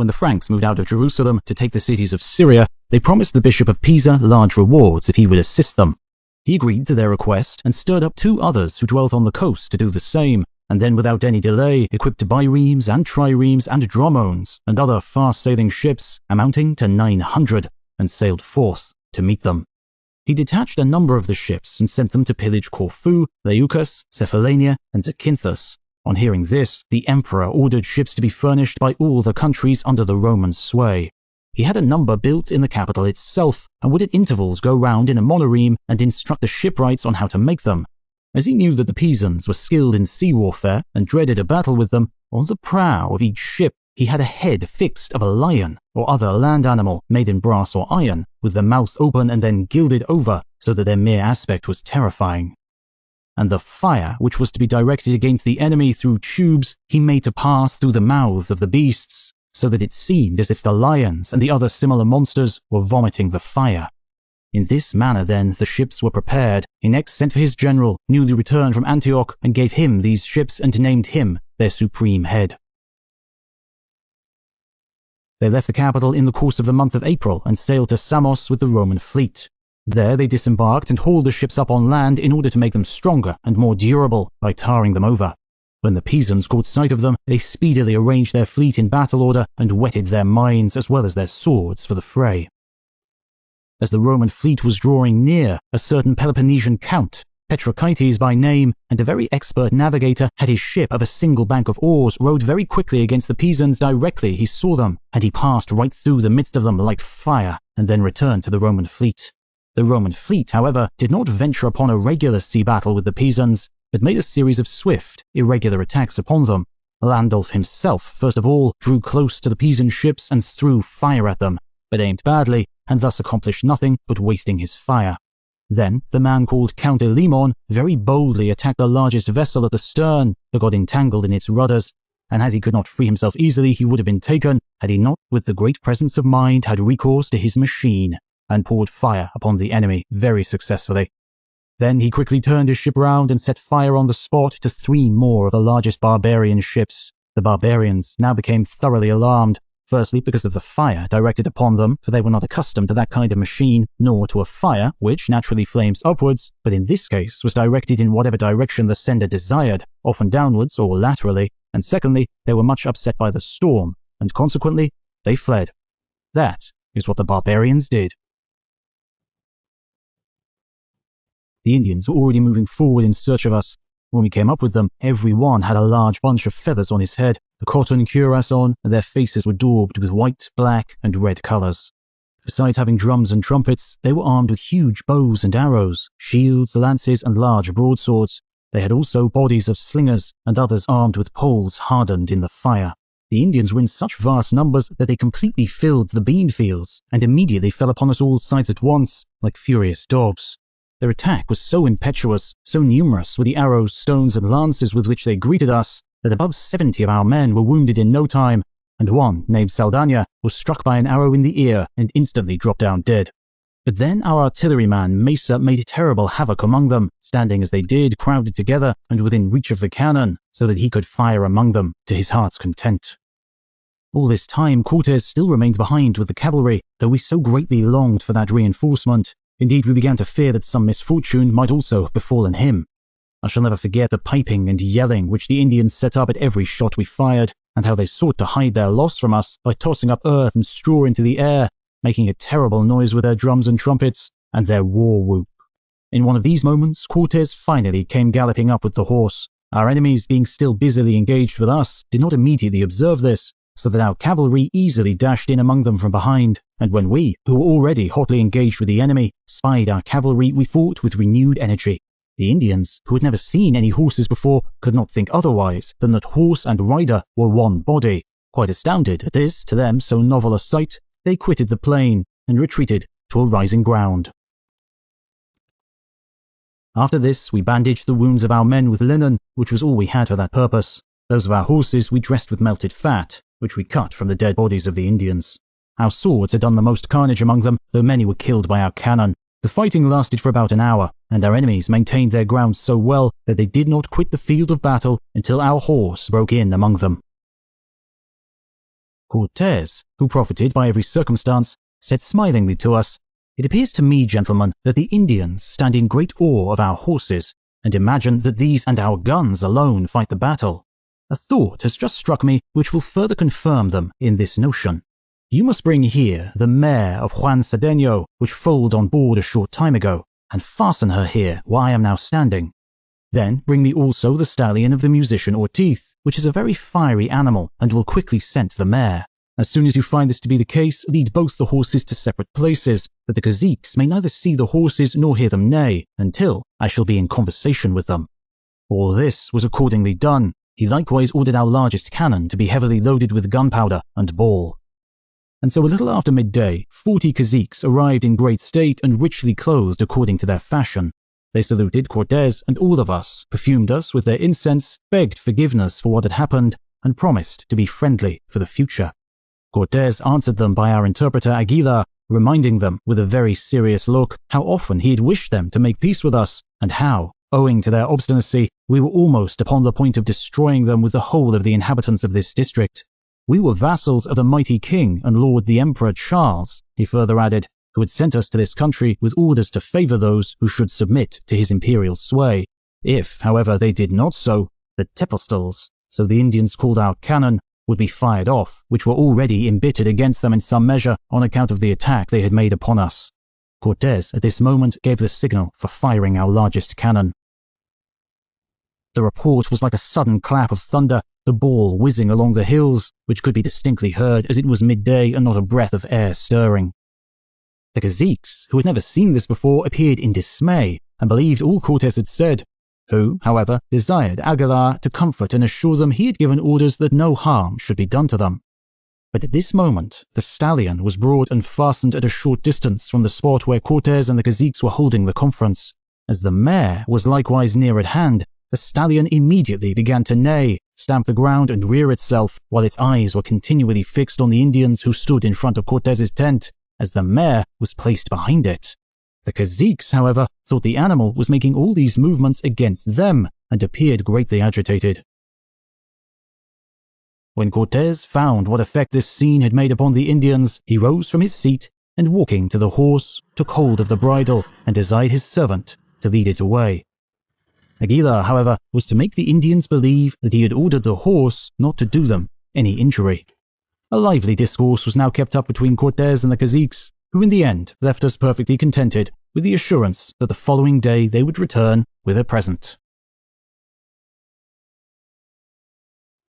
when the Franks moved out of Jerusalem to take the cities of Syria, they promised the Bishop of Pisa large rewards if he would assist them. He agreed to their request and stirred up 2 others who dwelt on the coast to do the same, and then without any delay equipped biremes and triremes and dromones and other fast-sailing ships amounting to 900 and sailed forth to meet them. He detached a number of the ships and sent them to pillage Corfu, Leucas, Cephallenia, and Zakynthus. On hearing this, the emperor ordered ships to be furnished by all the countries under the Roman sway. He had a number built in the capital itself, and would at intervals go round in a monoreme and instruct the shipwrights on how to make them. As he knew that the Pisans were skilled in sea warfare and dreaded a battle with them, on the prow of each ship he had a head fixed of a lion or other land animal made in brass or iron, with the mouth open and then gilded over, so that their mere aspect was terrifying. And the fire, which was to be directed against the enemy through tubes, he made to pass through the mouths of the beasts, so that it seemed as if the lions and the other similar monsters were vomiting the fire. In this manner, then, the ships were prepared. He next sent for his general, newly returned from Antioch, and gave him these ships and named him their supreme head. They left the capital in the course of the month of April and sailed to Samos with the Roman fleet. There they disembarked and hauled the ships up on land in order to make them stronger and more durable by tarring them over. When the Pisans caught sight of them, they speedily arranged their fleet in battle order and whetted their minds as well as their swords for the fray. As the Roman fleet was drawing near, a certain Peloponnesian count, Petrocytes by name, and a very expert navigator, had his ship of a single bank of oars rowed very quickly against the Pisans directly he saw them, and he passed right through the midst of them like fire, and then returned to the Roman fleet. The Roman fleet, however, did not venture upon a regular sea battle with the Pisans, but made a series of swift, irregular attacks upon them. Landulf himself, first of all, drew close to the Pisan ships and threw fire at them, but aimed badly, and thus accomplished nothing but wasting his fire. Then the man called Count Elimon very boldly attacked the largest vessel at the stern, but got entangled in its rudders, and as he could not free himself easily, he would have been taken, had he not, with the great presence of mind, had recourse to his machine, and poured fire upon the enemy very successfully. Then he quickly turned his ship round and set fire on the spot to 3 more of the largest barbarian ships. The barbarians now became thoroughly alarmed, firstly because of the fire directed upon them, for they were not accustomed to that kind of machine, nor to a fire which naturally flames upwards, but in this case was directed in whatever direction the sender desired, often downwards or laterally, and secondly, they were much upset by the storm, and consequently they fled. That is what the barbarians did. The Indians were already moving forward in search of us. When we came up with them, every one had a large bunch of feathers on his head, a cotton cuirass on, and their faces were daubed with white, black, and red colours. Besides having drums and trumpets, they were armed with huge bows and arrows, shields, lances, and large broadswords. They had also bodies of slingers, and others armed with poles hardened in the fire. The Indians were in such vast numbers that they completely filled the bean fields, and immediately fell upon us all sides at once, like furious dogs. Their attack was so impetuous, so numerous were the arrows, stones, and lances with which they greeted us, that above 70 of our men were wounded in no time, and one, named Saldania, was struck by an arrow in the ear and instantly dropped down dead. But then our artilleryman Mesa made terrible havoc among them, standing as they did, crowded together and within reach of the cannon, so that he could fire among them to his heart's content. All this time Cortes still remained behind with the cavalry, though we so greatly longed for that reinforcement. Indeed, we began to fear that some misfortune might also have befallen him. I shall never forget the piping and yelling which the Indians set up at every shot we fired, and how they sought to hide their loss from us by tossing up earth and straw into the air, making a terrible noise with their drums and trumpets, and their war whoop. In one of these moments, Cortes finally came galloping up with the horse. Our enemies, being still busily engaged with us, did not immediately observe this, so that our cavalry easily dashed in among them from behind, and when we, who were already hotly engaged with the enemy, spied our cavalry, we fought with renewed energy. The Indians, who had never seen any horses before, could not think otherwise than that horse and rider were one body. Quite astounded at this, to them, so novel a sight, they quitted the plain and retreated to a rising ground. After this, we bandaged the wounds of our men with linen, which was all we had for that purpose. Those of our horses we dressed with melted fat, which we cut from the dead bodies of the Indians. Our swords had done the most carnage among them, though many were killed by our cannon. The fighting lasted for about an hour, and our enemies maintained their ground so well that they did not quit the field of battle until our horse broke in among them. Cortez, who profited by every circumstance, said smilingly to us, "It appears to me, gentlemen, that the Indians stand in great awe of our horses, and imagine that these and our guns alone fight the battle. A thought has just struck me which will further confirm them in this notion. You must bring here the mare of Juan Cedeño, which foaled on board a short time ago, and fasten her here where I am now standing. Then bring me also the stallion of the musician Ortiz, which is a very fiery animal and will quickly scent the mare. As soon as you find this to be the case, lead both the horses to separate places, that the caziques may neither see the horses nor hear them neigh, until I shall be in conversation with them." All this was accordingly done. He likewise ordered our largest cannon to be heavily loaded with gunpowder and ball. And so a little after midday, 40 caziques arrived in great state and richly clothed according to their fashion. They saluted Cortez and all of us, perfumed us with their incense, begged forgiveness for what had happened, and promised to be friendly for the future. Cortez answered them by our interpreter Aguilar, reminding them with a very serious look how often he had wished them to make peace with us, and how, owing to their obstinacy, we were almost upon the point of destroying them with the whole of the inhabitants of this district. We were vassals of the mighty king and lord the Emperor Charles, he further added, who had sent us to this country with orders to favor those who should submit to his imperial sway. If, however, they did not so, the tepostles, so the Indians called our cannon, would be fired off, which were already embittered against them in some measure on account of the attack they had made upon us. Cortez at this moment gave the signal for firing our largest cannon. The report was like a sudden clap of thunder, the ball whizzing along the hills, which could be distinctly heard as it was midday and not a breath of air stirring. The caziques, who had never seen this before, appeared in dismay and believed all Cortez had said, who, however, desired Aguilar to comfort and assure them he had given orders that no harm should be done to them. But at this moment, the stallion was brought and fastened at a short distance from the spot where Cortez and the caziques were holding the conference. As the mare was likewise near at hand, the stallion immediately began to neigh, stamp the ground and rear itself, while its eyes were continually fixed on the Indians who stood in front of Cortez's tent, as the mare was placed behind it. The caziques, however, thought the animal was making all these movements against them, and appeared greatly agitated. When Cortez found what effect this scene had made upon the Indians, he rose from his seat, and walking to the horse, took hold of the bridle, and desired his servant to lead it away. Aguilar, however, was to make the Indians believe that he had ordered the horse not to do them any injury. A lively discourse was now kept up between Cortez and the caziques, who in the end left us perfectly contented with the assurance that the following day they would return with a present.